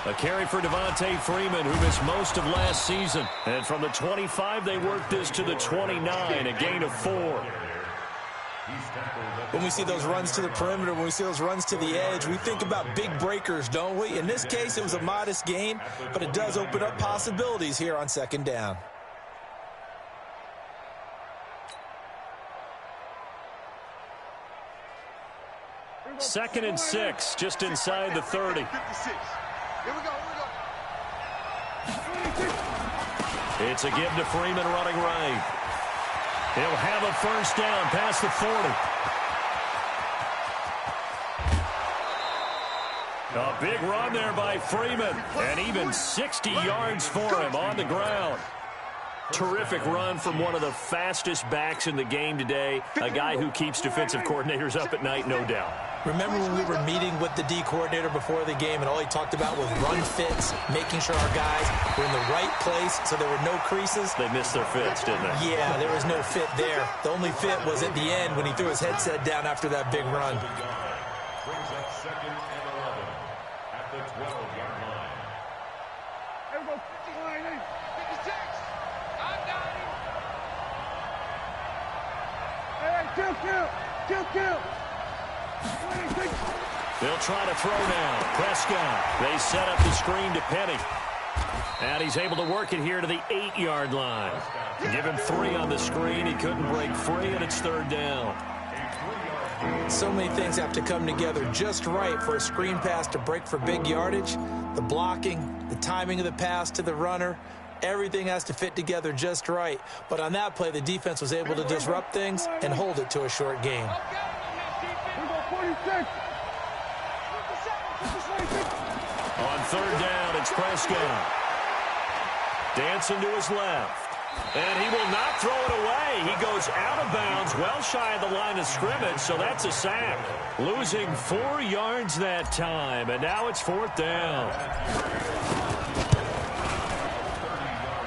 A carry for Devontae Freeman, who missed most of last season. And from the 25, they worked this to the 29, a gain of 4. When we see those runs to the perimeter, when we see those runs to the edge, we think about big breakers, don't we? In this case, it was a modest gain, but it does open up possibilities here on second down. Second and 6, just inside the 30. Here we go. It's a give to Freeman running right. He'll have a first down past the 40. A big run there by Freeman, and even 60 yards for him on the ground. Terrific run from one of the fastest backs in the game today, a guy who keeps defensive coordinators up at night, no doubt. Remember when we were meeting with the D coordinator before the game, and all he talked about was run fits, making sure our guys were in the right place so there were no creases? They missed their fits, didn't they? Yeah, there was no fit there. The only fit was at the end when he threw his headset down after that big run. Brings up second and 11 at the 12-yard line. There we go. 56. I got him. Hey, kill. They'll try to throw now. Prescott. They set up the screen to Penny. And he's able to work it here to the 8-yard line. Give him 3 on the screen. He couldn't break free, and it's third down. So many things have to come together just right for a screen pass to break for big yardage. The blocking, the timing of the pass to the runner, everything has to fit together just right. But on that play, the defense was able to disrupt things and hold it to a short game. On third down, it's Prescott. Dancing to his left. And he will not throw it away. He goes out of bounds, well shy of the line of scrimmage, so that's a sack. Losing 4 yards that time, and now it's fourth down.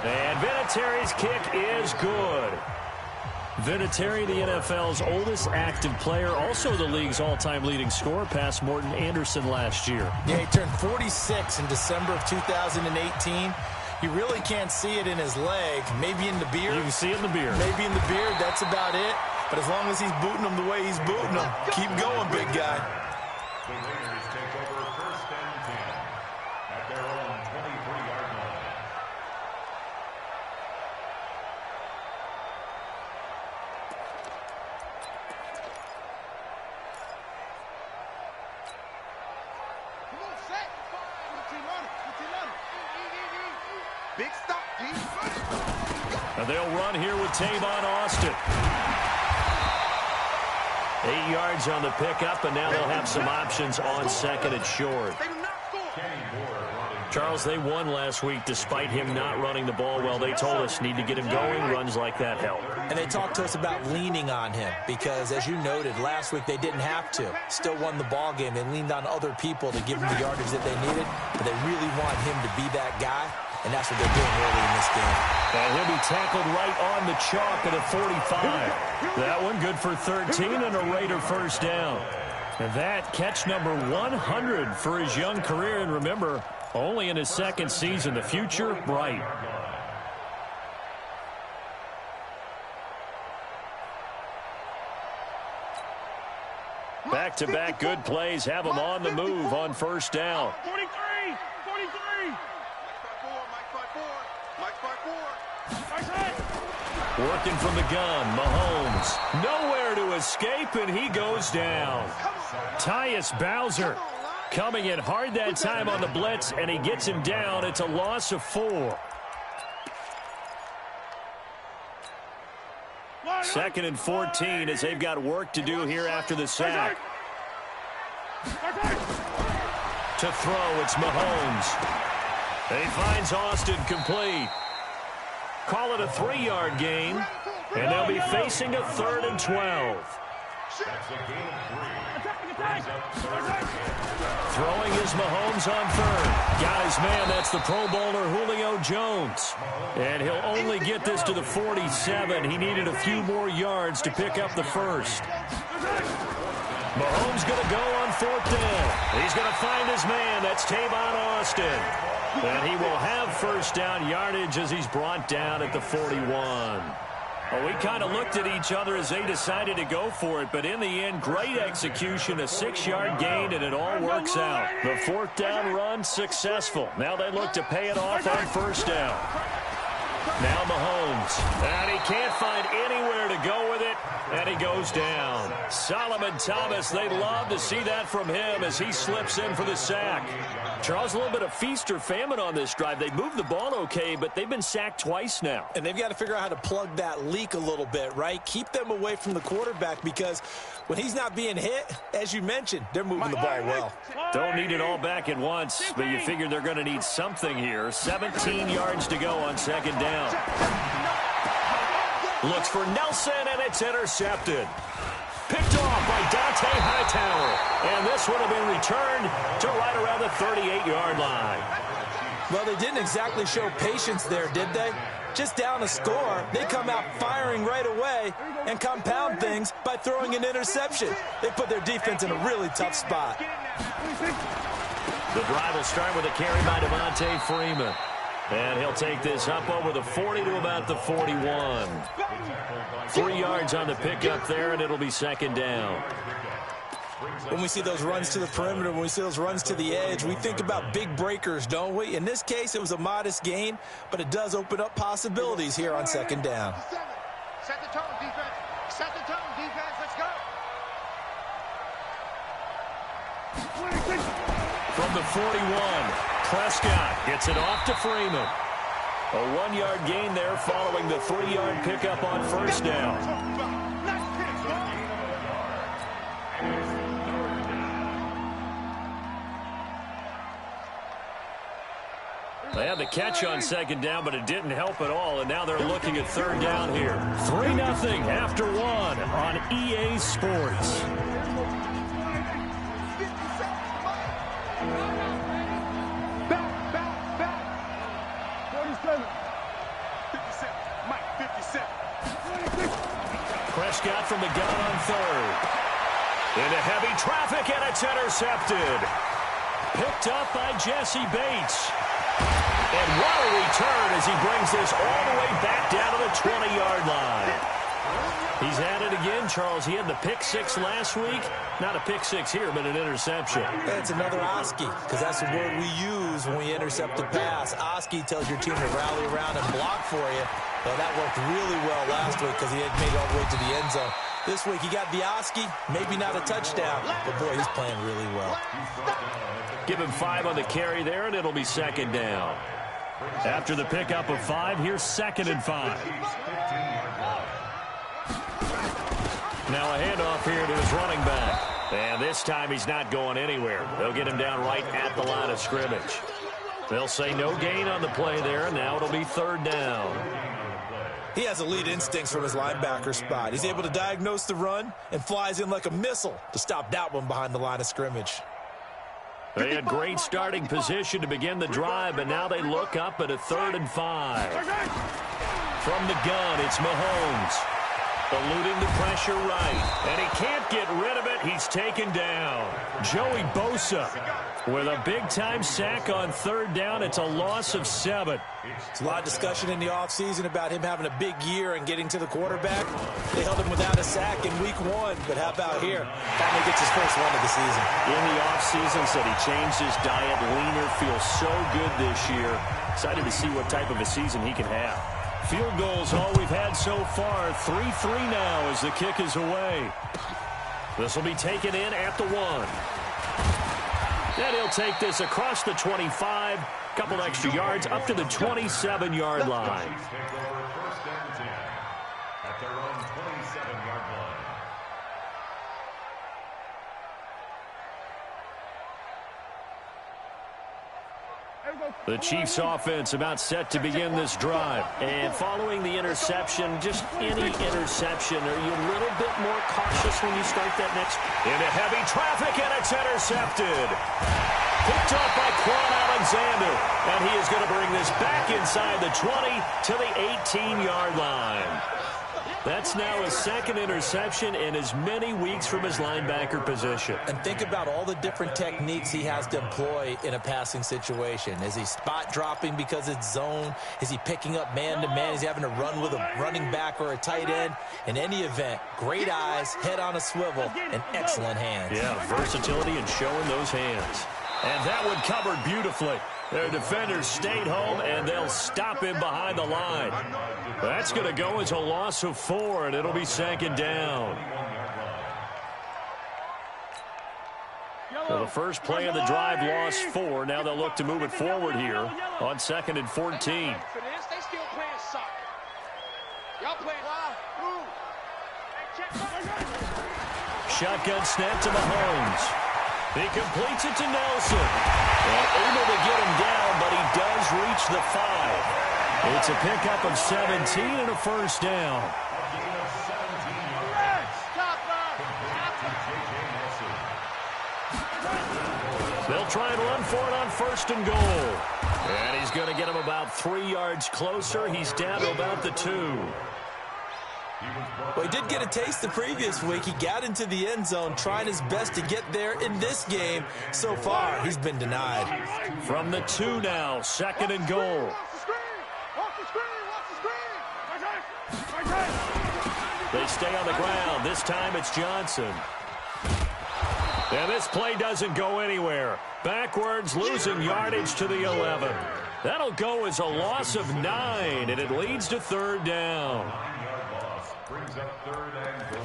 And Vinatieri's kick is good. Vinatieri, the NFL's oldest active player, also the league's all-time leading scorer, past Morton Anderson last year. Yeah, he turned 46 in December of 2018. You really can't see it in his leg. Maybe in the beard. You can see it in the beard. Maybe in the beard. That's about it. But as long as he's booting him the way he's booting him, keep going, big guy. The Raiders take over first and 10 at their own 23-yard line. Come on, set. Big stop, G. And they'll run here with Tavon Austin. 8 yards on the pickup, and now they'll have some options on second and short. Charles, they won last week despite him not running the ball well. They told us need to get him going. Runs like that help. And they talked to us about leaning on him because, as you noted, last week they didn't have to. Still won the ball game. They leaned on other people to give them the yardage that they needed, but they really want him to be that guy, and that's what they're doing early in this game. And he'll be tackled right on the chalk at a 45. That one good for 13 and a Raider first down. And that catch number 100 for his young career. And remember, only in his second season. The future bright. Back-to-back good plays have him on the move on first down. 43. Working from the gun, Mahomes. Nowhere to escape, and he goes down. Tyus Bowser coming in hard that time on the blitz, and he gets him down. It's a loss of 4. Second and 14 as they've got work to do here after the sack. To throw, it's Mahomes. And he finds Austin complete. Call it a 3-yard gain, and they'll be facing a 3rd and 12. That's a gain of 3. Throwing is Mahomes on 3rd. Got his man, that's the Pro Bowler Julio Jones. And he'll only get this to the 47. He needed a few more yards to pick up the first. Mahomes going to go on 4th down. He's going to find his man. That's Tavon Austin. And he will have first down yardage as he's brought down at the 41. Well, we kind of looked at each other as they decided to go for it, but in the end, great execution, a 6-yard gain, and it all works out. The 4th down run successful. Now they look to pay it off on first down. Now Mahomes, and he can't find anywhere to go with it, and he goes down. Solomon Thomas, they love to see that from him as he slips in for the sack. Charles, a little bit of feast or famine on this drive. They moved the ball okay, but they've been sacked twice now. And they've got to figure out how to plug that leak a little bit, right? Keep them away from the quarterback because when he's not being hit, as you mentioned, they're moving the ball well. Don't need it all back at once, but you figure they're going to need something here. 17 yards to go on 2nd down. Looks for Nelson, and it's intercepted. Picked off by Dante Hightower. And this would have been returned to right around the 38-yard line. Well, they didn't exactly show patience there, did they? Just down a score, they come out firing right away and compound things by throwing an interception. They put their defense in a really tough spot. The drive will start with a carry by Devontae Freeman. And he'll take this up over the 40 to about the 41. 3 yards on the pickup there, and it'll be 2nd down. When we see those runs to the perimeter, when we see those runs to the edge, we think about big breakers, don't we? In this case, it was a modest gain, but it does open up possibilities here on 2nd down. Set the tone, defense. Set the tone, defense. Let's go. From the 41, Prescott gets it off to Freeman. A 1-yard gain there following the 3-yard pickup on first down. They had the catch on 2nd down, but it didn't help at all, and now they're looking at 3rd down here. 3-0 after 1 on EA Sports. Prescott from the gun on 3rd. Into heavy traffic, and it's intercepted. Picked up by Jesse Bates. And what a return as he brings this all the way back down to the 20-yard line. He's at it again, Charles. He had the pick 6 last week. Not a pick 6 here, but an interception. It's another Oski, because that's the word we use when we intercept a pass. Oski tells your team to rally around and block for you. Well, that worked really well last week because he had made it all the way to the end zone. This week he got the Oski, maybe not a touchdown, but boy, he's playing really well. Give him 5 on the carry there, and it'll be 2nd down. After the pickup of 5, here's 2nd and 5. Now a handoff here to his running back. And this time he's not going anywhere. They'll get him down right at the line of scrimmage. They'll say no gain on the play there, and now it'll be 3rd down. He has elite instincts from his linebacker spot. He's able to diagnose the run and flies in like a missile to stop that one behind the line of scrimmage. They had great starting position to begin the drive, but now they look up at a 3rd and 5. From the gun, it's Mahomes. Eluding the pressure right. And he can't get rid of it. He's taken down. Joey Bosa with a big-time sack on 3rd down. It's a loss of 7. There's a lot of discussion in the offseason about him having a big year and getting to the quarterback. They held him without a sack in week 1, but how about here? Finally gets his first one of the season. In the offseason, said he changed his diet, leaner, feels so good this year. Excited to see what type of a season he can have. Field goals all we've had so far. 3-3 now as the kick is away. This will be taken in at the 1. And he'll take this across the 25. Couple extra yards up to the 27-yard line. At their own 27-yard line. The Chiefs offense about set to begin this drive. And following the interception, just any interception, are you a little bit more cautious when you start that next? Into heavy traffic, and it's intercepted. Picked up by Quan Alexander. And he is going to bring this back inside the 20 to the 18-yard line. That's now his second interception in as many weeks from his linebacker position. And think about all the different techniques he has to employ in a passing situation. Is he spot dropping because it's zone? Is he picking up man-to-man? Is he having to run with a running back or a tight end? In any event, great eyes, head on a swivel, and excellent hands. Yeah, versatility and showing those hands. And that one covered beautifully. Their defenders stayed home, and they'll stop him behind the line. That's going to go as a loss of 4, and it'll be second down. Well, the first play of the drive lost 4. Now they'll look to move it forward here on 2nd and 14. They still playing soccer. Y'all playing Shotgun snap to Mahomes. He completes it to Nelson. And able to get him down, but he does reach the 5. It's a pickup of 17 and a first down. They'll try and run for it on 1st and goal. And he's going to get him about 3 yards closer. He's down to about the 2. Well, he did get a taste the previous week. He got into the end zone, trying his best to get there in this game. So far, he's been denied. From the 2 now, 2nd and goal. They stay on the ground. This time it's Johnson. And this play doesn't go anywhere. Backwards, losing yardage to the 11. That'll go as a loss of 9, and it leads to 3rd down. Brings up 3rd and goal.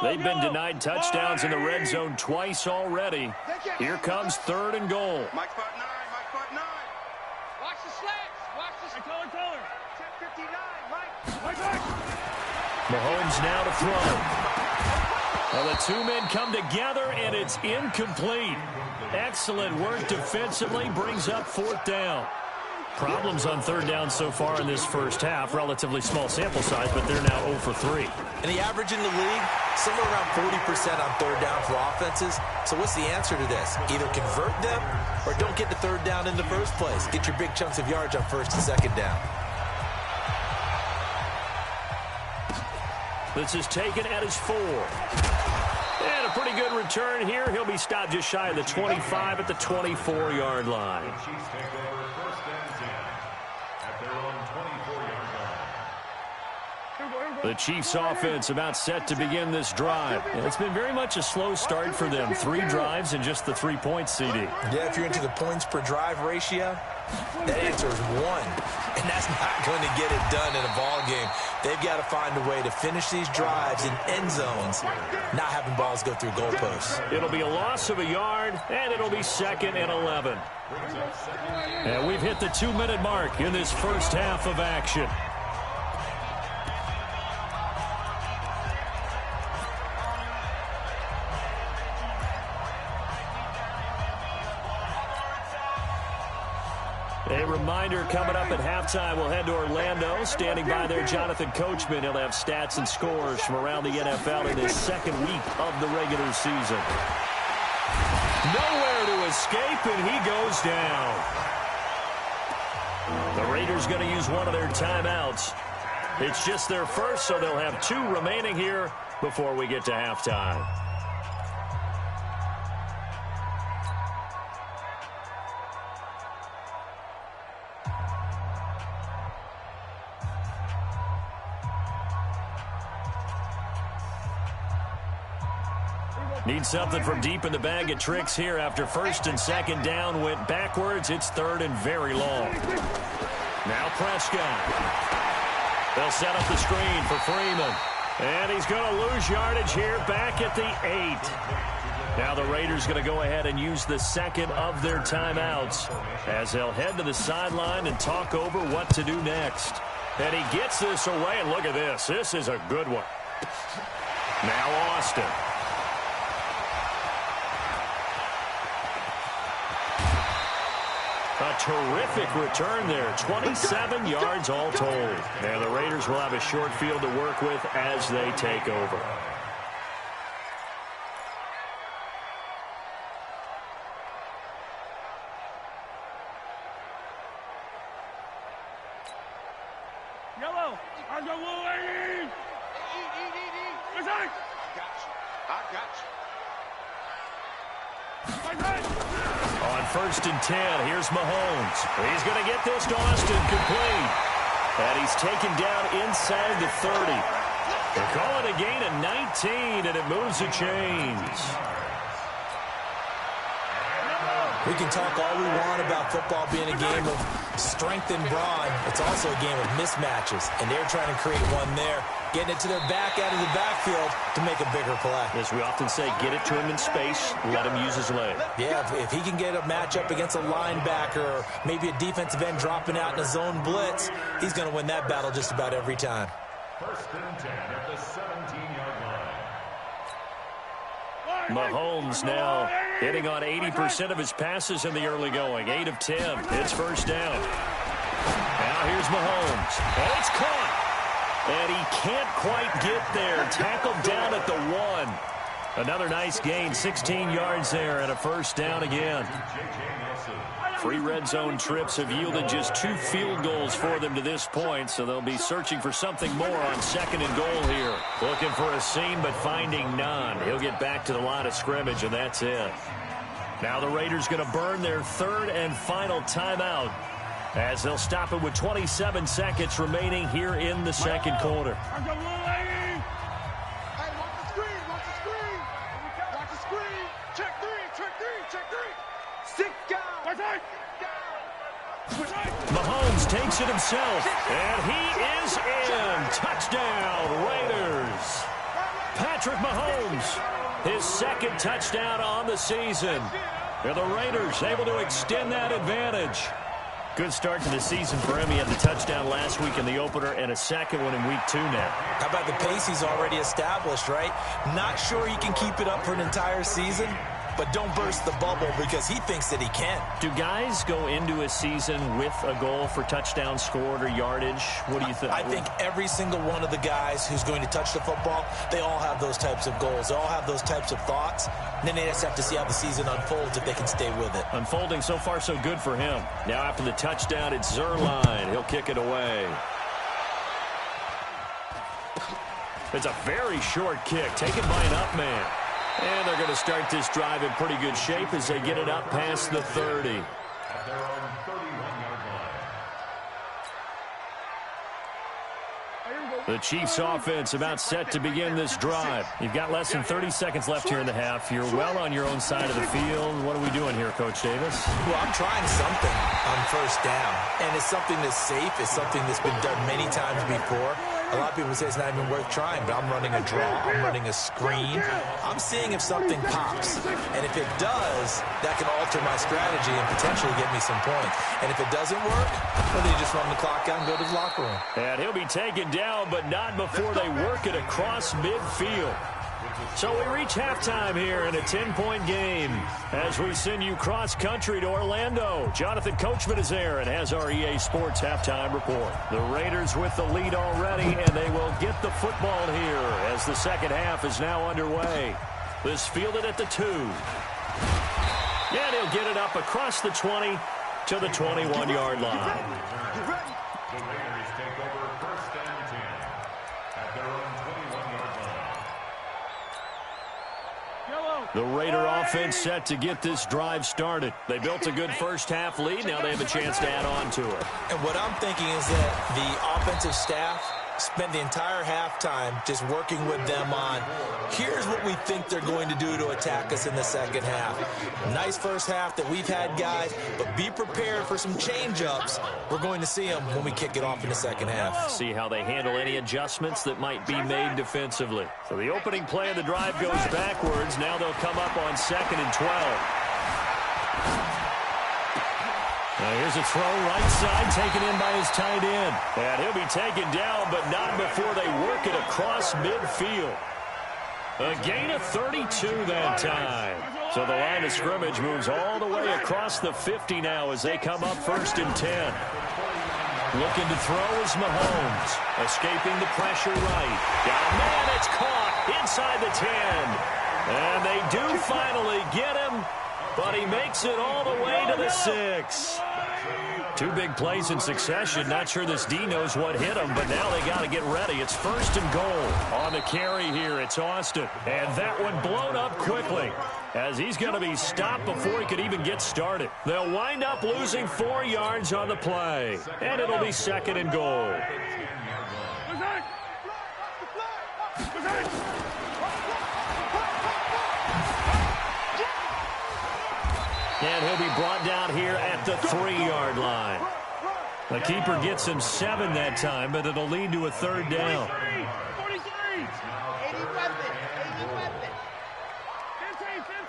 They've been denied touchdowns in the red zone twice already. Here comes 3rd and goal. Mike Spot 9, Mike Spot 9. Watch the slants. Watch the slants. Taller. Check 59, Mike. Mahomes now to throw. Well, the 2 men come together, and it's incomplete. Excellent work defensively, brings up 4th down. Problems on 3rd down so far in this first half. Relatively small sample size, but they're now 0 for 3. And the average in the league, somewhere around 40% on 3rd down for offenses. So what's the answer to this? Either convert them or don't get to 3rd down in the first place. Get your big chunks of yards on 1st and 2nd down. This is taken at his 4. And a pretty good return here. He'll be stopped just shy of the 25 at the 24-yard line. Chiefs take over 1st and 10 at their own 24-yard line. The Chiefs offense about set to begin this drive. And it's been very much a slow start for them. 3 drives and just the 3 points, CD. Yeah, if you're into the points per drive ratio, that answer is 1. And that's not going to get it done in a ball game. They've got to find a way to finish these drives in end zones, not having balls go through goalposts. It'll be a loss of a yard, and it'll be 2nd and 11. And we've hit the 2-minute mark in this first half of action. A reminder coming up at halftime, we'll head to Orlando. Standing by there, Jonathan Coachman. He'll have stats and scores from around the NFL in his 2nd week of the regular season. Nowhere to escape, and he goes down. The Raiders going to use one of their timeouts. It's just their first, so they'll have 2 remaining here before we get to halftime. Need something from deep in the bag of tricks here after 1st and 2nd down went backwards. It's 3rd and very long. Now Prescott. They'll set up the screen for Freeman. And he's going to lose yardage here back at the 8. Now the Raiders going to go ahead and use the 2nd of their timeouts as they'll head to the sideline and talk over what to do next. And he gets this away, and look at this. This is a good one. Now Austin. A terrific return there. 27 yards all told. And the Raiders will have a short field to work with as they take over. On 1st and 10, here's Mahomes. He's going to get this to Austin complete. And he's taken down inside the 30. They call it a gain of 19, and it moves the chains. We can talk all we want about football being a game of strength and brawn. It's also a game of mismatches, and they're trying to create one there, getting it to their back out of the backfield to make a bigger play. As we often say, get it to him in space, let him use his leg. Yeah, if he can get a matchup against a linebacker or maybe a defensive end dropping out in a zone blitz, he's going to win that battle just about every time. 1st and 10 at the 17-yard line. Mahomes now hitting on 80% of his passes in the early going. 8 of 10. It's 1st down. Now here's Mahomes. And it's caught. And he can't quite get there. Tackled down at the 1. Another nice gain. 16 yards there and a 1st down again. 3 red zone trips have yielded just 2 field goals for them to this point, so they'll be searching for something more on 2nd and goal here. Looking for a seam, but finding none. He'll get back to the line of scrimmage, and that's it. Now the Raiders going to burn their 3rd and final timeout as they'll stop it with 27 seconds remaining here in the 2nd quarter. Mahomes takes it himself, and he is in. Touchdown, Raiders. Patrick Mahomes, his 2nd touchdown on the season. And the Raiders able to extend that advantage. Good start to the season for him. He had the touchdown last week in the opener and a 2nd one in week 2 now. How about the pace he's already established, right? Not sure he can keep it up for an entire season, but don't burst the bubble because he thinks that he can. Do guys go into a season with a goal for touchdowns scored or yardage? What do you think? I think every single one of the guys who's going to touch the football, they all have those types of goals. They all have those types of thoughts. And then they just have to see how the season unfolds if they can stay with it. Unfolding so far so good for him. Now after the touchdown, it's Zerline. He'll kick it away. It's a very short kick taken by an up man. And they're going to start this drive in pretty good shape as they get it up past the 30. At their own 31-yard line. The Chiefs offense about set to begin this drive. You've got less than 30 seconds left here in the half. You're well on your own side of the field. What are we doing here, Coach Davis? Well, I'm trying something on 1st down. And it's something that's safe. It's something that's been done many times before. A lot of people say it's not even worth trying, but I'm running a draw. I'm running a screen. I'm seeing if something pops. And if it does, that can alter my strategy and potentially get me some points. And if it doesn't work, well, then you just run the clock out and go to the locker room. And he'll be taken down, but not before they work it across midfield. So we reach halftime here in a 10-point game as we send you cross-country to Orlando. Jonathan Coachman is there and has our EA Sports halftime report. The Raiders with the lead already, and they will get the football here as the 2nd half is now underway. This fielded at the 2. And he'll get it up across the 20 to the 21-yard line. The Raiders take over 1st and 10 at their own 21-yard line. The Raider offense set to get this drive started. They built a good 1st half lead. Now they have a chance to add on to it. And what I'm thinking is that the offensive staff spent the entire halftime just working with them on, here's what we think they're going to do to attack us in the 2nd half. Nice 1st half that we've had, guys, but be prepared for some change-ups. We're going to see them when we kick it off in the 2nd half. See how they handle any adjustments that might be made defensively. So the opening play of the drive goes backwards. Now they'll come up on 2nd and 12. Now here's a throw right side taken in by his tight end. And he'll be taken down, but not before they work it across midfield. A gain of 32 that time. So the line of scrimmage moves all the way across the 50 now as they come up 1st and 10. Looking to throw is Mahomes. Escaping the pressure right. Got a man, it's caught inside the 10. And they do finally get him, but he makes it all the way to the 6. Two big plays in succession. Not sure this D knows what hit him, but now they got to get ready. It's 1st and goal. On the carry here, it's Austin. And that one blown up quickly as he's going to be stopped before he could even get started. They'll wind up losing 4 yards on the play. And it'll be 2nd and goal. And he'll be brought down here at the 3-yard line. The keeper gets him 7 that time, but it'll lead to a 3rd down. 43. 80 weapon. 80 weapon. 15.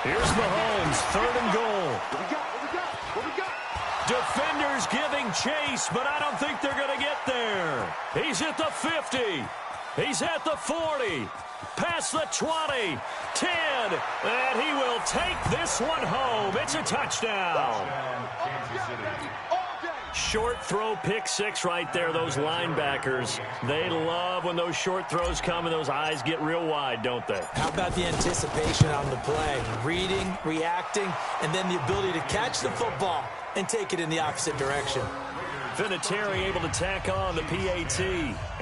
Here's Mahomes, 3rd and goal. What we got? Defenders giving chase, but I don't think they're going to get there. He's at the 50. He's at the 40. Past the 20. 10. And he will take this one home. It's a touchdown. Short throw, pick 6 right there. Those linebackers, they love when those short throws come and those eyes get real wide, don't they? How about the anticipation on the play? Reading, reacting, and then the ability to catch the football and take it in the opposite direction. Vinatieri able to tack on the PAT.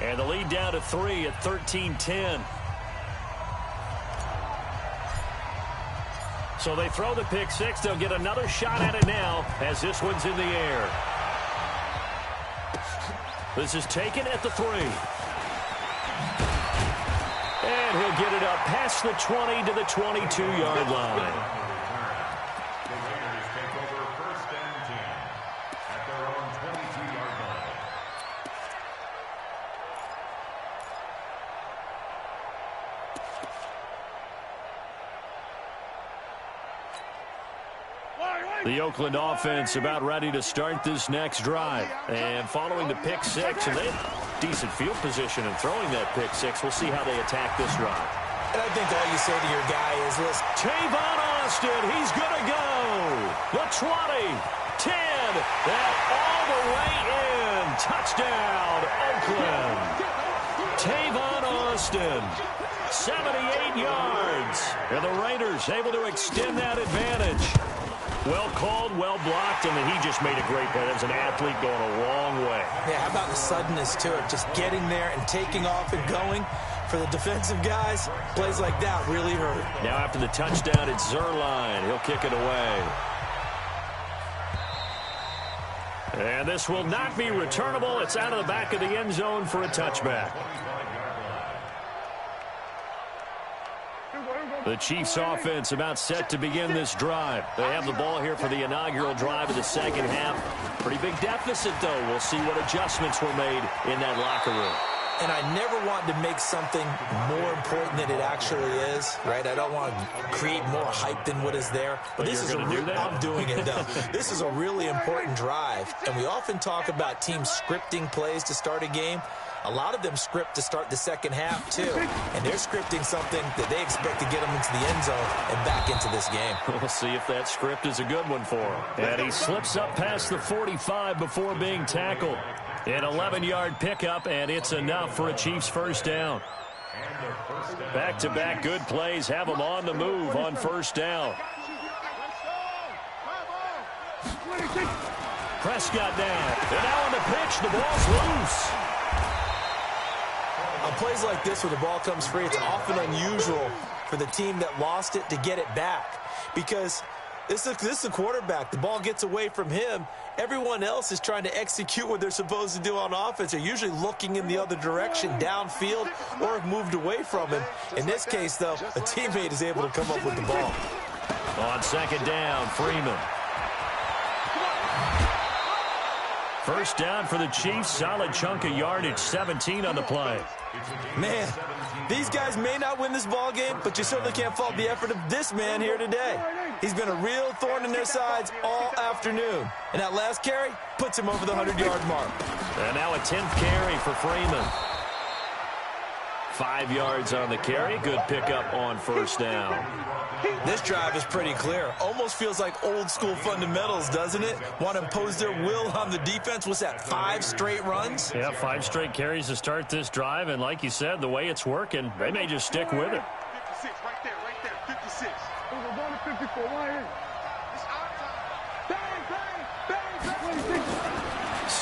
And the lead down to 3 at 13-10. So they throw the pick 6. They'll get another shot at it now as this one's in the air. This is taken at the 3. And he'll get it up past the 20 to the 22-yard line. The Raiders take over 1st and 10 at their own 22-yard line. The Oakland offense about ready to start this next drive. And following the pick 6, and they have decent field position in throwing that pick 6. We'll see how they attack this drive. And I think all you say to your guy is, listen, Tavon Austin, he's going to go. The 20, 10, and all the way in. Touchdown, Oakland. Tavon Austin, 78 yards. And the Raiders able to extend that advantage. Well called, well blocked, and then he just made a great play. That was an athlete going a long way. yeah, how about the suddenness to it? Just getting there and taking off and going. For the defensive guys, plays like that really hurt. Now after the touchdown, it's Zerline. He'll kick it away. And this will not be returnable. It's out of the back of the end zone for a touchback. The Chiefs offense about set to begin this drive. They have the ball here for the inaugural drive of the second half. Pretty big deficit, though. We'll see what adjustments were made in that locker room. And I never want to make something more important than it actually is, right? I don't want to create more hype than what is there. But this is I'm doing it, though. This is a really important drive. And we often talk about teams scripting plays to start a game. A lot of them script to start the second half, too. And they're scripting something that they expect to get them into the end zone and back into this game. We'll see if that script is a good one for him. And he slips up past the 45 before being tackled. An 11-yard pickup, and it's enough for a Chiefs first down. Back-to-back good plays have them on the move on first down. Prescott down. And now on the pitch, the ball's loose. On plays like this where the ball comes free, it's often unusual for the team that lost it to get it back. Because this is a quarterback. The ball gets away from him. Everyone else is trying to execute what they're supposed to do on offense. They're usually looking in the other direction, downfield, or have moved away from him. In this case, though, a teammate is able to come up with the ball. On second down, Freeman. First down for the Chiefs. Solid chunk of yardage, 17 on the play. Man, these guys may not win this ball game, but you certainly can't fault the effort of this man here today. He's been a real thorn in their sides all afternoon. And that last carry puts him over the 100-yard mark. And now a 10th carry for Freeman. 5 yards on the carry. Good pickup on first down. This drive is pretty clear. Almost feels like old school fundamentals, doesn't it? Want to impose their will on the defense. What's that, 5 straight runs? Yeah, 5 straight carries to start this drive. And like you said, the way it's working, they may just stick with it. 56, right there, 56. We're going to 54, right here. It's our time.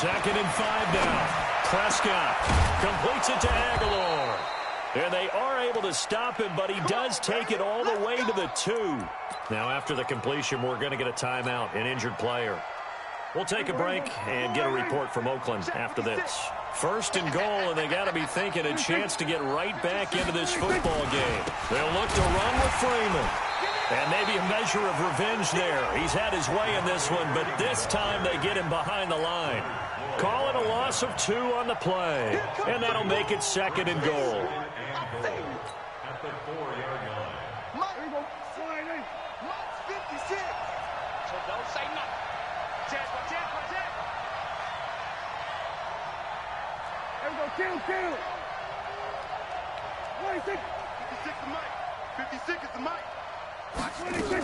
2nd and 5 now. Prescott completes it to Aguilar. And they are able to stop him, but he does take it all the way to the 2. Now, after the completion, we're going to get a timeout, an injured player. We'll take a break and get a report from Oakland after this. 1st and goal, and they got to be thinking a chance to get right back into this football game. They'll look to run with Freeman. And maybe a measure of revenge there. He's had his way in this one, but this time they get him behind the line. Call it a loss of 2 on the play. And that'll make it 2nd and goal. At the 4-yard line. There you go. Mike's 56. So don't say nothing. Watch out. There we go. Kill. 26. 56 is Mike. 56 is the Mike. 26.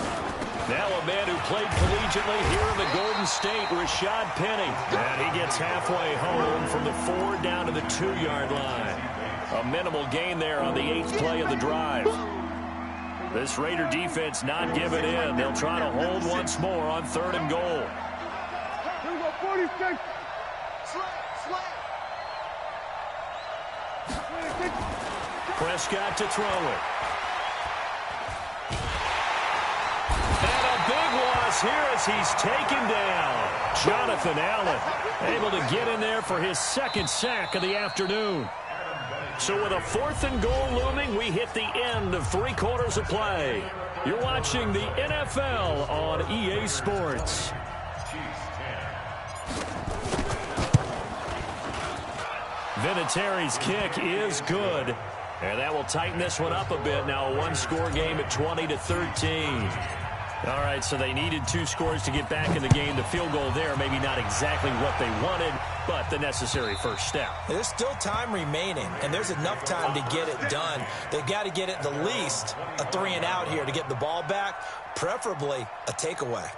Now a man who played collegiately here in the Golden State, Rashad Penny. And he gets halfway home from the 4 down to the 2-yard line. A minimal gain there on the 8th play of the drive. This Raider defense not giving in. They'll try to hold once more on 3rd and goal. Here we go, 46. Prescott to throw it. And a big loss here as he's taken down. Jonathan Allen able to get in there for his 2nd sack of the afternoon. So with a 4th and goal looming, we hit the end of 3 quarters of play. You're watching the NFL on EA Sports. Vinatieri's kick is good. And that will tighten this one up a bit. Now a 1-score game at 20-13. All right, so they needed 2 scores to get back in the game. The field goal there, maybe not exactly what they wanted, but the necessary first step. There's still time remaining, and there's enough time to get it done. They've got to get it the least a 3-and-out here to get the ball back, preferably a takeaway.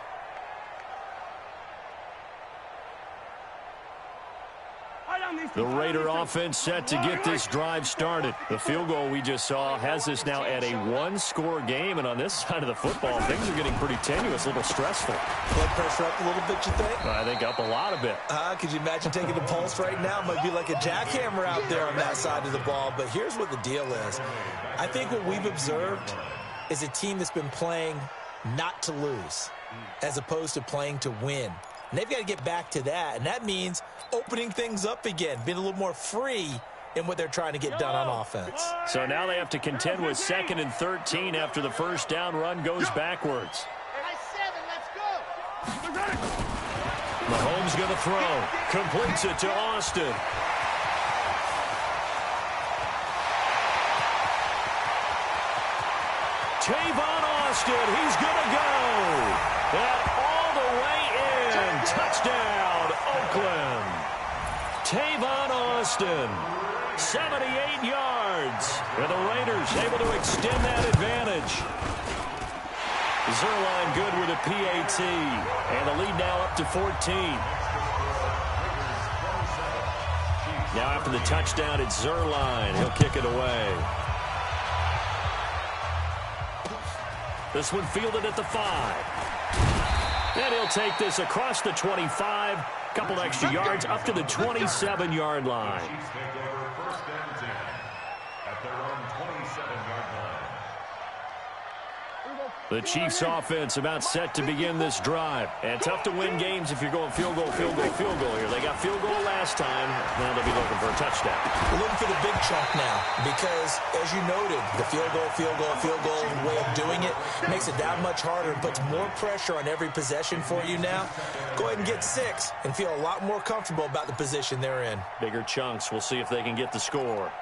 The Raider offense set to get this drive started. The field goal we just saw has us now at a 1-score game, and on this side of the football, things are getting pretty tenuous, a little stressful. Blood pressure up a little bit, you think? I think up a lot of it. Could you imagine taking the pulse right now? It might be like a jackhammer out there on that side of the ball, but here's what the deal is. I think what we've observed is a team that's been playing not to lose as opposed to playing to win. And they've got to get back to that, and that means opening things up again, being a little more free in what they're trying to get done on offense. So now they have to contend with 2nd and 13 after the first down run goes backwards. Mahomes going to throw. Completes it to Austin. Tavon Austin, he's going to go. And all the way in. Touchdown, Oakland. Tavon Austin, 78 yards. And the Raiders able to extend that advantage. Zerline good with a PAT. And the lead now up to 14. Now after the touchdown, it's Zerline. He'll kick it away. This one fielded at the 5. And he'll take this across the 25. Couple extra yards up to the 27-yard line. The Chiefs offense about set to begin this drive. And tough to win games if you're going field goal, field goal, field goal here. They got field goal last time. Now they'll be looking for a touchdown. We're looking for the big chunk now because, as you noted, the field goal way of doing it makes it that much harder and puts more pressure on every possession for you now. Go ahead and get 6 and feel a lot more comfortable about the position they're in. Bigger chunks. We'll see if they can get the score.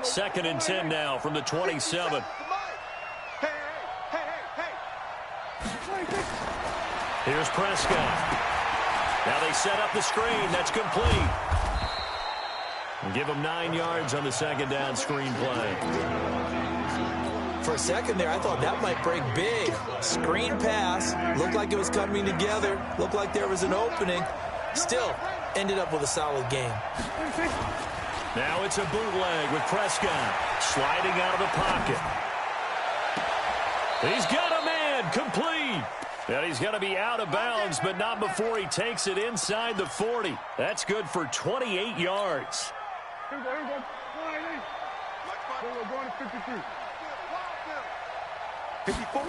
Second and 10 now from the 27. Here's Prescott. Now they set up the screen. That's complete. And give them 9 yards on the second down screen play. For a second there, I thought that might break big. Screen pass. Looked like it was coming together. Looked like there was an opening. Still ended up with a solid game. Now it's a bootleg with Prescott sliding out of the pocket. He's got him Incomplete. And he's going to be out of bounds, but not before he takes it inside the 40. That's good for 28 yards. Here we go. We're going to 53. 54.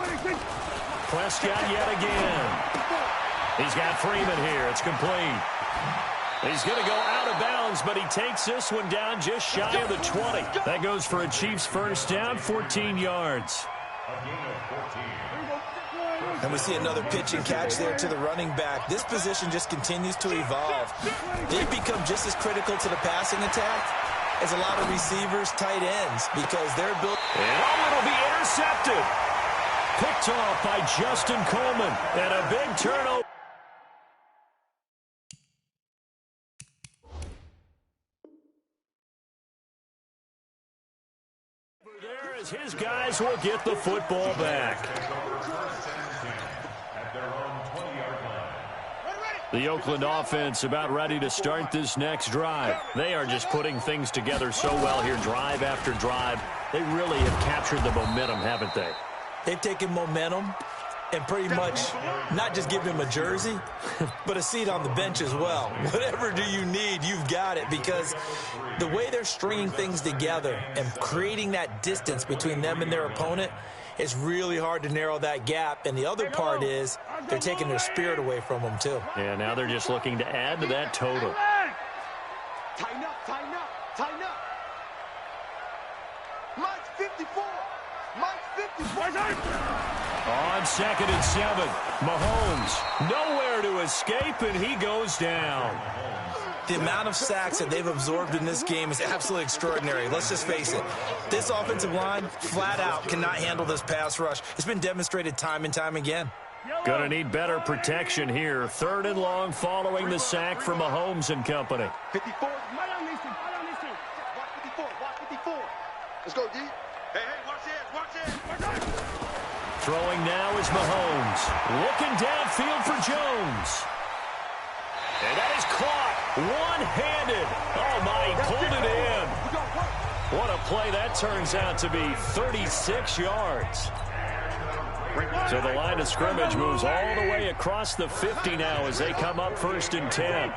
Prescott yet again. He's got Freeman here. It's complete. He's going to go out of bounds, but he takes this one down just shy of the 20. That goes for a Chiefs first down, 14 yards. And we see another pitch and catch there to the running back. This position just continues to evolve. They've become just as critical to the passing attack as a lot of receivers, tight ends, because they're built. And it'll be intercepted. Picked off by Justin Coleman. And a big turnover. There as his guys will get the football back. The Oakland offense about ready to start this next drive. They are just putting things together so well here, drive after drive. They really have captured the momentum, haven't they? They've taken momentum and pretty much not just give him a jersey, but a seat on the bench as well. Whatever do you need, you've got it, because the way they're stringing things together and creating that distance between them and their opponent, it's really hard to narrow that gap. And the other part is they're taking their spirit away from them, too. Yeah, now they're just looking to add to that total. Tighten up, tighten up, tighten up. Mike's 54. Mike's 54. On 2nd and 7, Mahomes nowhere to escape, and he goes down. The amount of sacks that they've absorbed in this game is absolutely extraordinary. Let's just face it. This offensive line, flat out, cannot handle this pass rush. It's been demonstrated time and time again. Gonna need better protection here. 3rd and long following the sack from Mahomes and company. 54. Right on these two. Right on these two. Watch 54. Watch 54. Let's go, D. Hey, watch this. Watch this. Throwing now is Mahomes. Looking downfield for Jones. And that is caught. One-handed. Oh, my, he pulled it in. What a play that turns out to be. 36 yards. So the line of scrimmage moves all the way across the 50 now as they come up 1st and 10.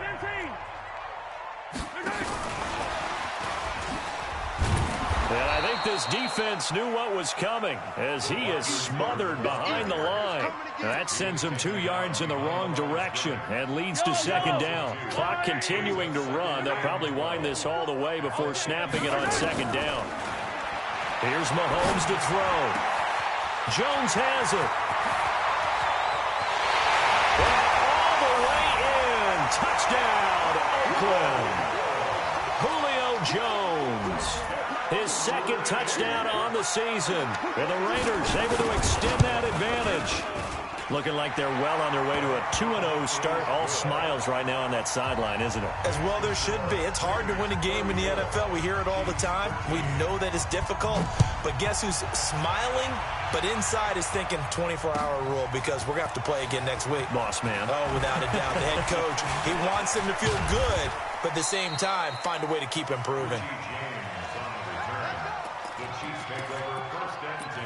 And I think this defense knew what was coming as he is smothered behind the line. That sends him 2 yards in the wrong direction and leads to 2nd down. Clock continuing to run. They'll probably wind this all the way before snapping it on 2nd down. Here's Mahomes to throw. Jones has it. And all the way in. Touchdown, Oakland. Julio Jones. His 2nd touchdown on the season. And the Raiders able to extend that advantage. Looking like they're well on their way to a 2-0 start. All smiles right now on that sideline, isn't it? As well there should be. It's hard to win a game in the NFL. We hear it all the time. We know that it's difficult. But guess who's smiling? But inside is thinking 24-hour rule, because we're going to have to play again next week. Boss man. Oh, without a doubt. The head coach, he wants them to feel good, but at the same time, find a way to keep improving. The Chiefs take over 1st and 10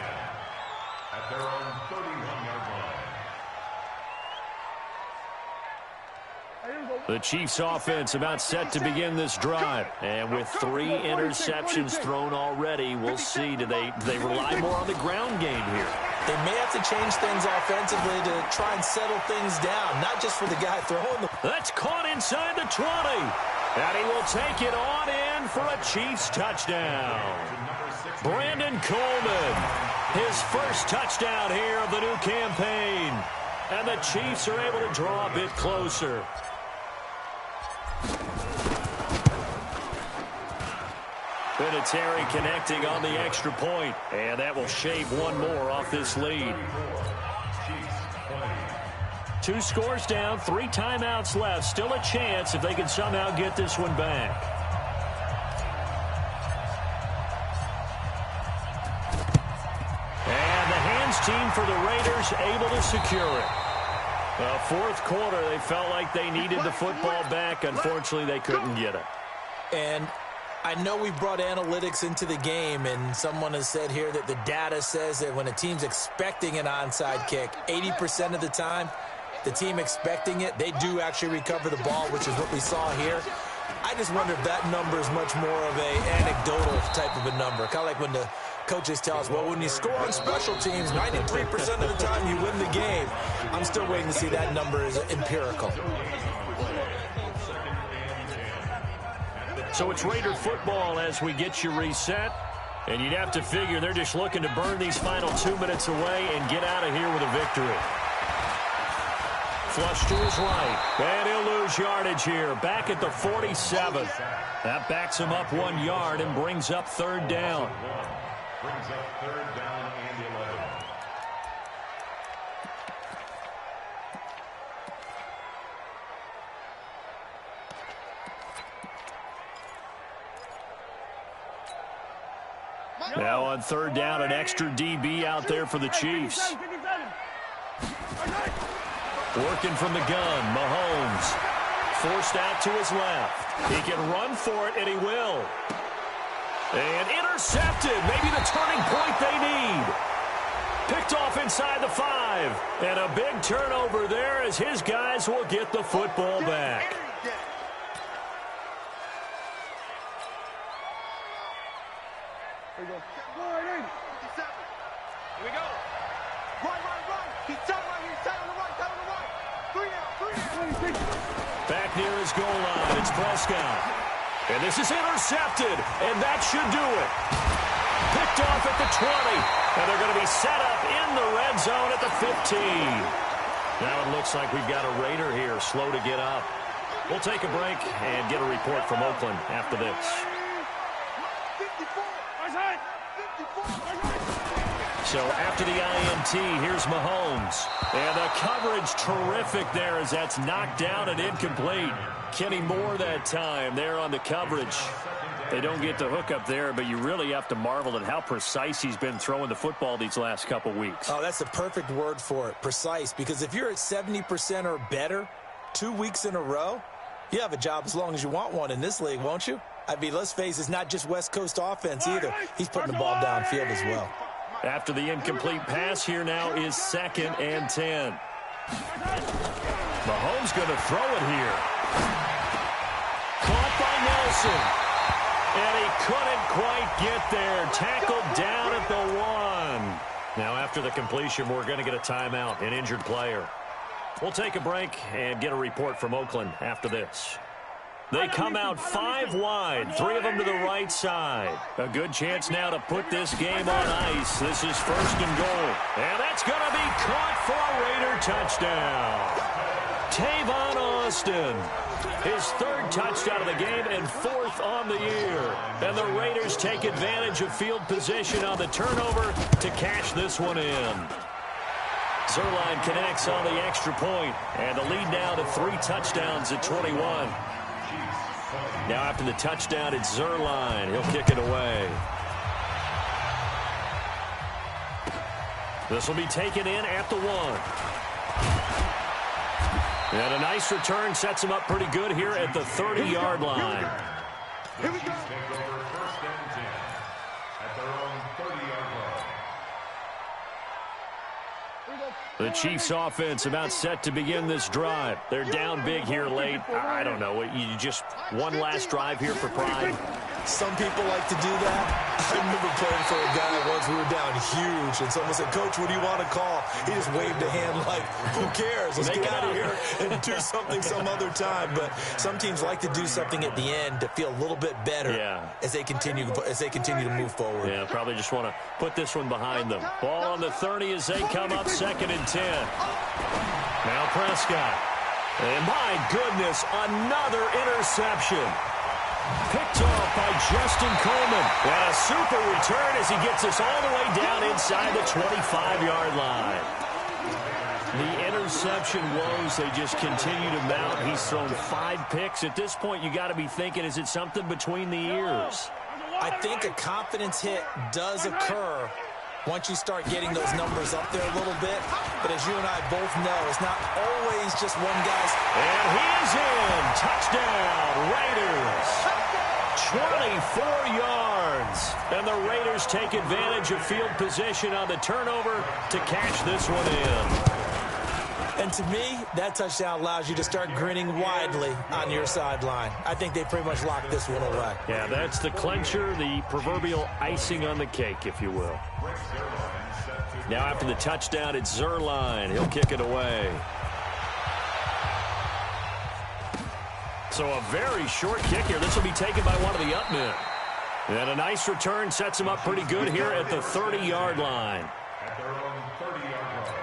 at their own 31-yard line. The Chiefs offense about set to begin this drive. And with 3 interceptions thrown already, we'll see. Do they rely more on the ground game here? They may have to change things offensively to try and settle things down, not just for the guy throwing the... That's caught inside the 20. And he will take it on in for a Chiefs touchdown. Brandon Coleman, his first touchdown here of the new campaign. And the Chiefs are able to draw a bit closer. Vinatieri connecting on the extra point, and that will shave one more off this lead. 2 scores down, 3 timeouts left. Still a chance if they can somehow get this one back. And the hands team for the Raiders able to secure it. The 4th quarter, they felt like they needed the football back. Unfortunately, they couldn't get it. And I know we brought analytics into the game, and someone has said here that the data says that when a team's expecting an onside kick, 80% of the time, the team expecting it, they do actually recover the ball, which is what we saw here. I just wonder if that number is much more of a anecdotal type of a number. Kind of like when the coaches tell us, well, when you score on special teams, 93% of the time you win the game. I'm still waiting to see that number is empirical. So it's Raider football as we get you reset. And you'd have to figure they're just looking to burn these final 2 minutes away and get out of here with a victory. Flush to his right. And he'll lose yardage here. Back at the 47. That backs him up 1 yard and brings up third down. Brings up third down and 11. Now on third down, an extra DB out there for the Chiefs. Working from the gun, Mahomes. Forced out to his left. He can run for it, and he will. And intercepted. Maybe the turning point they need. Picked off inside the 5. And a big turnover there as his guys will get the football back. Here we go. 57. Here we go. Right. He's tight right here. Tight on the right. 3 now. Back near his goal line. It's Prescott. And this is intercepted. And that should do it. Picked off at the 20. And they're going to be set up in the red zone at the 15. Now it looks like we've got a Raider here slow to get up. We'll take a break and get a report from Oakland after this. So after the INT, here's Mahomes. And the coverage terrific there as that's knocked down and incomplete. Kenny Moore that time there on the coverage. They don't get the hook up there, but you really have to marvel at how precise he's been throwing the football these last couple weeks. Oh, that's the perfect word for it, precise. Because if you're at 70% or better 2 weeks in a row, you have a job as long as you want one in this league, won't you? I mean, let's face it, it's not just West Coast offense either. He's putting the ball downfield as well. After the incomplete pass, here now is 2nd and 10. Mahomes going to throw it here. Caught by Nelson. And he couldn't quite get there. Tackled down at the 1. Now after the completion, we're going to get a timeout, an injured player. We'll take a break and get a report from Oakland after this. They come out 5 wide, 3 of them to the right side. A good chance now to put this game on ice. This is 1st and goal. And that's going to be caught for a Raider touchdown. Tavon Austin, his 3rd touchdown of the game and 4th on the year. And the Raiders take advantage of field position on the turnover to cash this one in. Zerline connects on the extra point, and the lead now to 3 touchdowns at 21. Now after the touchdown, it's Zerline. He'll kick it away. This will be taken in at the 1. And a nice return sets him up pretty good here at the 30-yard line. Here we go. Take over 1st and 10 at their own 30-yard line. The Chiefs offense about set to begin this drive. They're down big here late. I don't know. You just one last drive here for pride. Some people like to do that. I remember playing for a guy once. We were down huge, and someone said, "Coach, what do you want to call?" He just waved a hand like, "Who cares? Let's get out of here and do something some other time." But some teams like to do something at the end to feel a little bit better as they continue to move forward. Yeah, probably just want to put this one behind them. Ball on the 30 as they come up 2nd and 10. Now Prescott. And my goodness, another interception. Picked off by Justin Coleman. And a super return as he gets us all the way down inside the 25-yard line. The interception woes, they just continue to mount. He's thrown 5 picks. At this point, you got to be thinking, is it something between the ears? I think a confidence hit does occur once you start getting those numbers up there a little bit. But as you and I both know, it's not always just one guy's. And he is in. Touchdown, Raiders. 24 yards. And the Raiders take advantage of field position on the turnover to cash this one in. And to me, that touchdown allows you to start grinning widely on your sideline. I think they pretty much locked this one away. Yeah, that's the clincher, the proverbial icing on the cake, if you will. Now after the touchdown, it's Zerline. He'll kick it away. So a very short kick here. This will be taken by one of the up men. And a nice return sets him up pretty good here at the 30-yard line. At their own 30-yard line.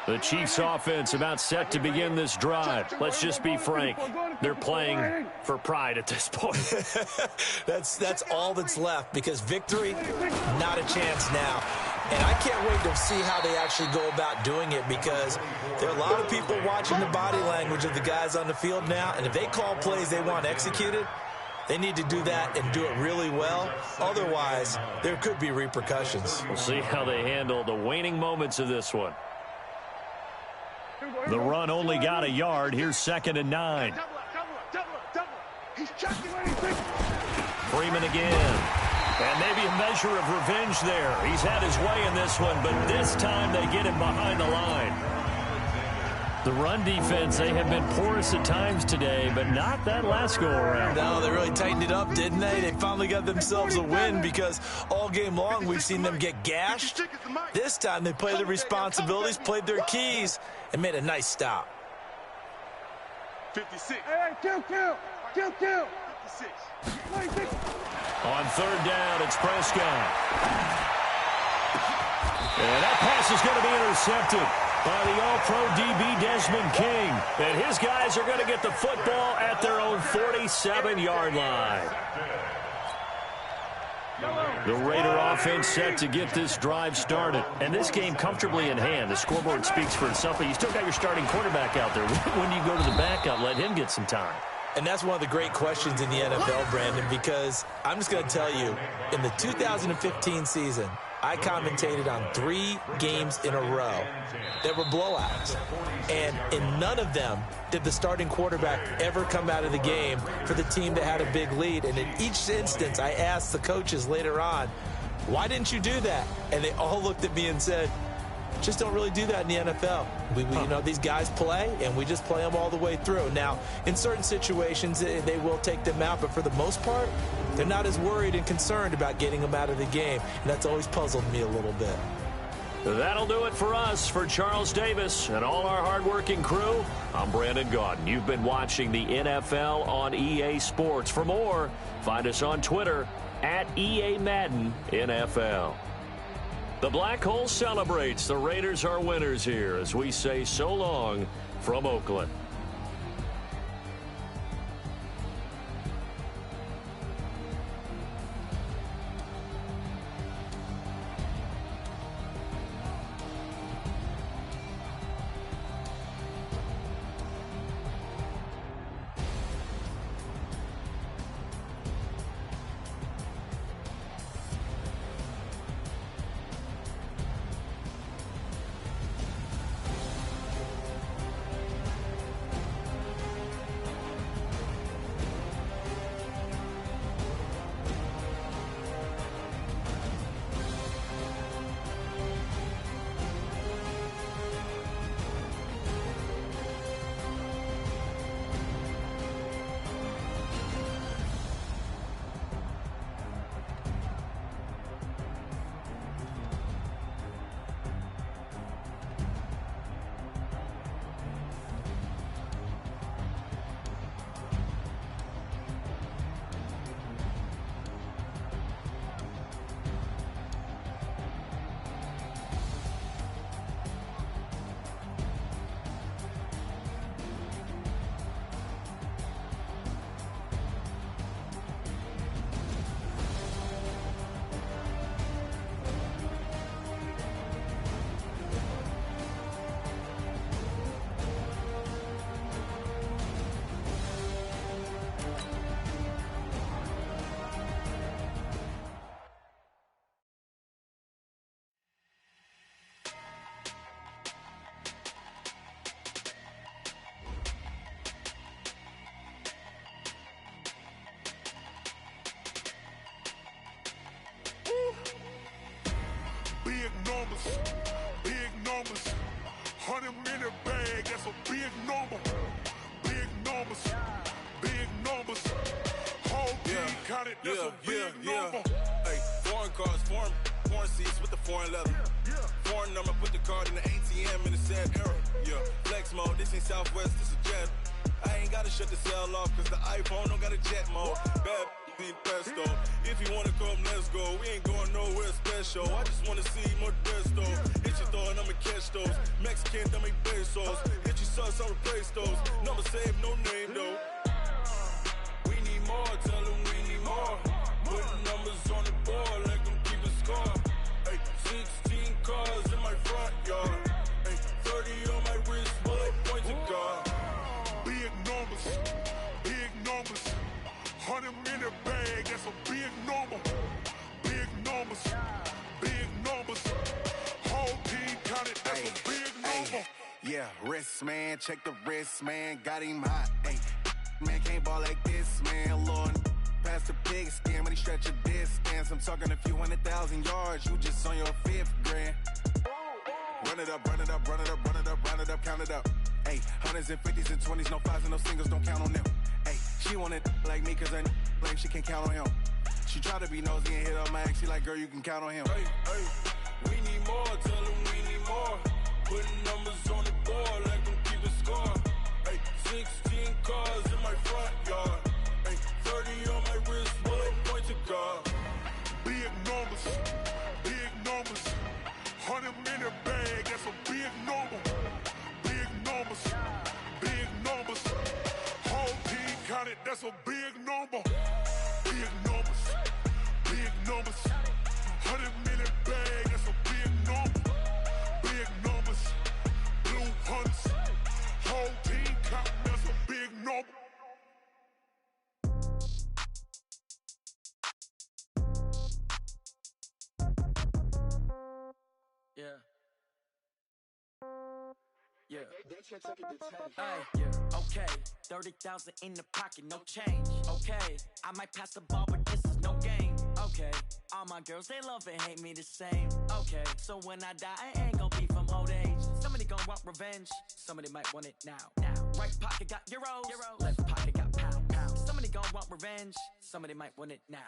The Chiefs offense about set to begin this drive. Let's just be frank. They're playing for pride at this point. That's all that's left, because victory, not a chance now. And I can't wait to see how they actually go about doing it, because there are a lot of people watching the body language of the guys on the field now, and if they call plays they want executed, they need to do that and do it really well. Otherwise, there could be repercussions. We'll see how they handle the waning moments of this one. The run only got a yard. Here's 2nd and 9. Freeman again. And maybe a measure of revenge there. He's had his way in this one, but this time they get him behind the line. The run defense, they have been porous at times today, but not that last go-around. No, they really tightened it up, didn't they? They finally got themselves a win, because all game long we've seen them get gashed. This time they played their responsibilities, played their keys, and made a nice stop. 56. Hey, kill. 56. On 3rd down, it's Prescott. And that pass is going to be intercepted by the All-Pro DB Desmond King. And his guys are going to get the football at their own 47-yard line. The Raider offense set to get this drive started. And this game comfortably in hand. The scoreboard speaks for itself, but you still got your starting quarterback out there. When do you go to the backup? Let him get some time. And that's one of the great questions in the NFL, Brandon, because I'm just going to tell you, in the 2015 season, I commentated on 3 games in a row that were blowouts. And in none of them did the starting quarterback ever come out of the game for the team that had a big lead. And in each instance, I asked the coaches later on, why didn't you do that? And they all looked at me and said, just don't really do that in the NFL. You know, these guys play, and we just play them all the way through. Now, in certain situations, they will take them out, but for the most part, they're not as worried and concerned about getting them out of the game, and that's always puzzled me a little bit. That'll do it for us. For Charles Davis and all our hardworking crew, I'm Brandon Gaudin. You've been watching the NFL on EA Sports. For more, find us on Twitter at EA Madden NFL. The Black Hole celebrates. The Raiders are winners here as we say so long from Oakland. 100 bag, that's a big number. Big numbers, big numbers. Whole team counted, that's a big number. Hey, foreign cars, foreign seats with the foreign leather. Foreign number, put the card in the ATM in the sad era. Yeah, flex mode, this ain't Southwest, this is jet. I ain't gotta shut the cell off, cause the iPhone don't got a jet mode. Bad need pesto. If you wanna come, let's go. We ain't going nowhere special. I just wanna see more desto. Hit your throw and I'ma catch those. Mexican, don't make pesos. Hit your sauce, I'll replace those. Number save, no name though. We need more, tell them we need more. Putting numbers on the board, let them keep a score. Hey, 16 cars in my front yard. Hey, 30 on my wrist, bullet points of God. Big numbers, big numbers. 100 minute bag, that's a big number. Big numbers, big numbers. Whole team counted, that's a big number. Yeah, wrist man, check the wrist man, got him hot. Ay, man can't ball like this, man. Lord, past the pig skin when he stretch a distance. I'm talking a few 100,000 yards, you just on your 5th grand. Run it up, run it up, run it up, run it up, run it up, count it up. Ay, hundreds and 50s and 20s, no 5s and no singles, don't count on them. Ay, she want it like me, cause her like she can't count on him. She try to be nosy and hit up my ex, she like, girl, you can count on him. Hey, we need more, tell them we need more. Putting numbers on the board, let them keep a score. Hey, 16 cars in my front yard. Hey, 30 on my wrist, bullet points of God. Big numbers, big numbers. 100 minute bag, that's a big number. Big numbers, big numbers. Whole team counted, that's a big number. Big numbers, big numbers. 100 minute bag, that's a big number. Big numbers, blue hunts. Whole team counting, that's a big number. Yeah. Yeah. Hey, yeah. Okay. 30,000 in the pocket, no change. Okay. I might pass the ball, but this is no game. Okay. All my girls, they love and hate me the same. Okay. So when I die, I ain't gon' be from old age. Somebody gon' want revenge. Somebody might want it now. Right pocket got euros. Left pocket got pound. Somebody gon' want revenge. Somebody might want it now.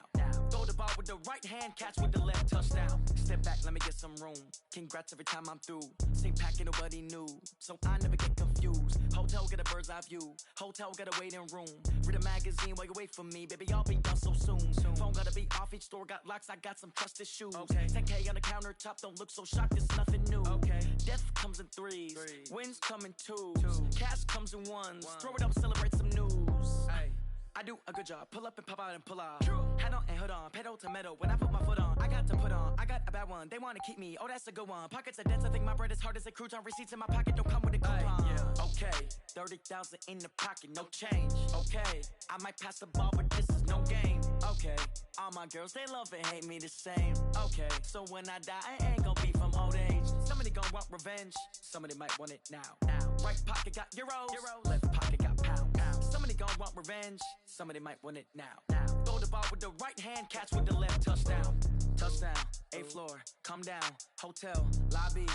Throw the ball with the right hand, catch with the left, touchdown. Step back, let me get some room. Congrats every time I'm through. Same packet, nobody knew, so I never get confused. Hotel got a bird's eye view. Hotel got a waiting room. Read a magazine while you wait for me, baby. I'll be done so soon. Phone gotta be off. Each store got locks. I got some trusted shoes. 10K on the countertop. Don't look so shocked. It's nothing new. Death comes in threes. Wins come in twos. Cash comes in ones. Throw it up, celebrate some news. I do a good job. Pull up and pop out and pull out. Hat on and hood on. Pedal to metal. When I put my foot on, I got to put on. I got a bad one. They want to keep me. Oh, that's a good one. Pockets are dense. I think my bread is hard as a crouton. Receipts in my pocket don't come with a coupon. Okay. 30,000 in the pocket. No change. Okay. I might pass the ball, but this is no game. Okay. All my girls, they love and hate me the same. Okay. So when I die, I ain't gon' be from old age. Somebody gon' want revenge. Somebody might want it now. Right pocket got euros. Left pocket got pound. Somebody gon' want revenge. Somebody might want it now. Throw the ball with the right hand, catch with the left, touchdown. Touchdown, 8th floor, come down, hotel, lobby.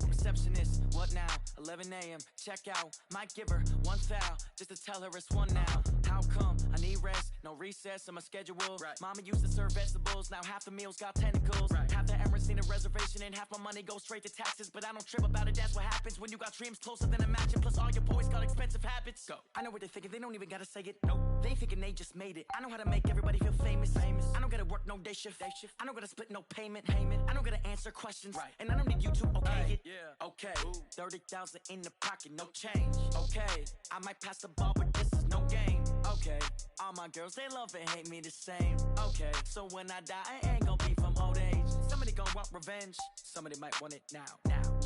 Receptionist, what now? 11 a.m., check out. Might give her one foul, just to tell her it's one now. How come? I need rest, no recess in my schedule. Mama used to serve vegetables, now half the meals got tentacles. Half the Emirates need a reservation and half my money goes straight to taxes. But I don't trip about it, that's what happens when you got dreams closer than a match. Plus all your boys got expensive habits. Go. I know what they're thinking, they don't even gotta say it. Nope. They thinking they just made it. I know how to make everybody feel famous. I don't gotta work no day shift. I don't gotta split no payment. I don't gotta answer questions. And I don't need you to okay it. Okay, 30,000 in the pocket, no change. Okay, I might pass the ball, but this is no game. Okay, all my girls, they love and hate me the same. Okay, so when I die, I ain't gon' be from old age. Somebody gon' want revenge. Somebody might want it now.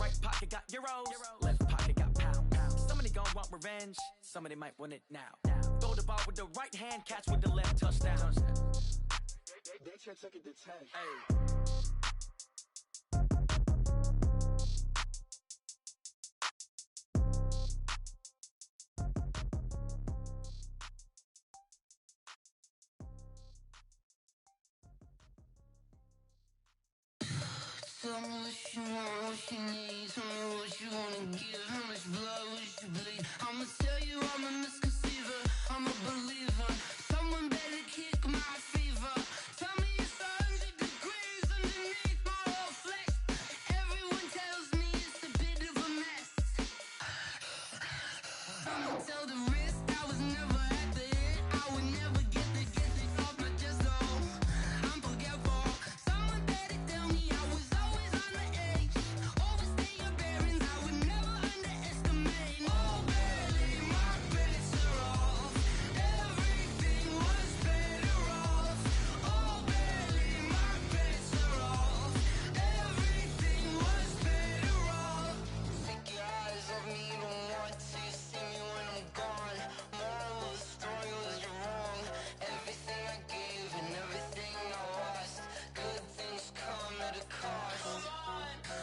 Right pocket got euros. Left pocket got pound. Somebody gon' want revenge. Somebody might want it now. Throw the ball with the right hand, catch with the left, touchdown. They can't take it to 10. Tell me what you want, what you need. Tell me what you wanna give. How much blood would you bleed? I'ma tell you I'm a misconceiver. I'm a believer. Someone better kick my fever. Tell me it's 100 degrees underneath my whole flesh. Everyone tells me it's a bit of a mess. I'ma tell the risk I was never at the end. I would never get it off my chest though. I'm forgetful. Someone better tell me I was always on the edge. Overstay your bearings, I would never underestimate. Oh, barely, my bets are off. Everything was better off. Oh, barely, my bets are off. Everything was better off. Take your eyes off me, don't want to see me when I'm gone. Moral of the story was you're wrong. Everything I gave and everything I lost. Good things come at a cost.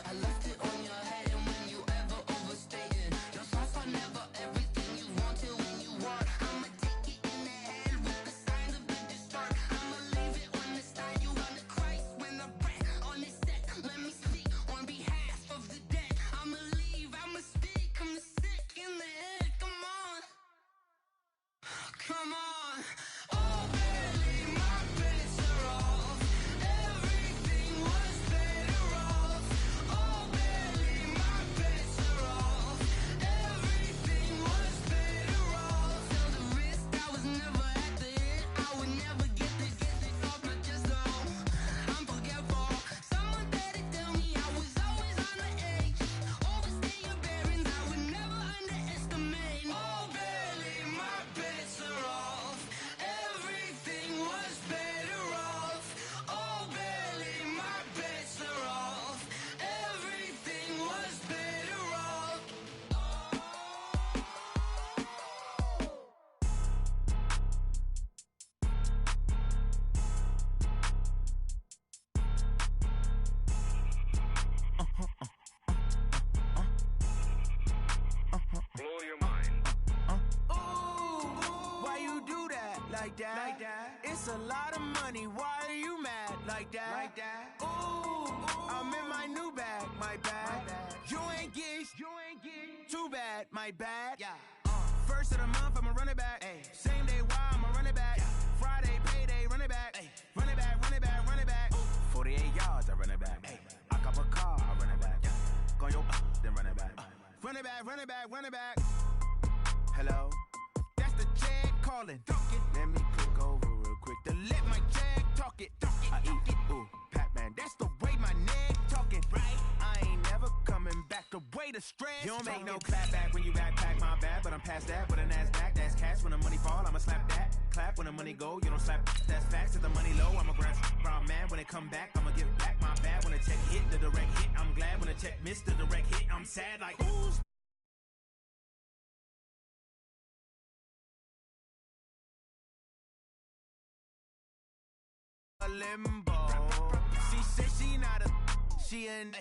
I left it on your head, and when you ever overstay it, your thoughts are never everything you wanted when you want. I'ma take it in the head with the signs of the distort. I'ma leave it on the side. You on the Christ when I breath on this set. Let me speak on behalf of the dead. I'ma leave, I'ma speak. I'm sick in the head. Come on, come on. Oh, barely, my bets are off. Everything was better off. Oh, barely, my bets are off. Everything was better off. Tell the risk I was never at the end. I would never get it off my chest though. I'm forgetful. Someone better tell me I was always on the edge. Overstay your bearings, I would never underestimate. Oh, barely, my bets are off. Everything was better off. Oh, barely, my bets are off. Everything was better off. Blow your mind. Ooh, why you do that? Like that? Like that? It's a lot of money. Why are you mad? Like that? Like that? Ooh, I'm in my new bag. My bad. You ain't get too bad. My bad. Yeah. First of the month, I'ma run it back. Ay. Same day, why I'ma run it back. Friday, payday, run it back. Ay. Run it back, run it back, run it back. 48 yards, I run it back. Ay. I cop a car, I run it back. Go yo, then run it back. Run it back, run it back, run it back. Hello? That's the jag calling. Let me click over real quick to let my jag talk it. I eat it, ooh, Pac-Man. That's the way my neck talking. Right? I ain't never coming back the way the stress. You don't make no clap back when you backpack, my bad, but I'm past that. With a NASDAQ, that's cash. When the money fall, I'ma slap that. Clap when the money go, you don't slap. That's facts. If the money low, I'ma grab brown man. When it come back, I'ma give back my bad. When the check hit, the direct hit, I'm glad. When the check missed the direct hit, I'm sad like who's a limbo. She said she not a, she an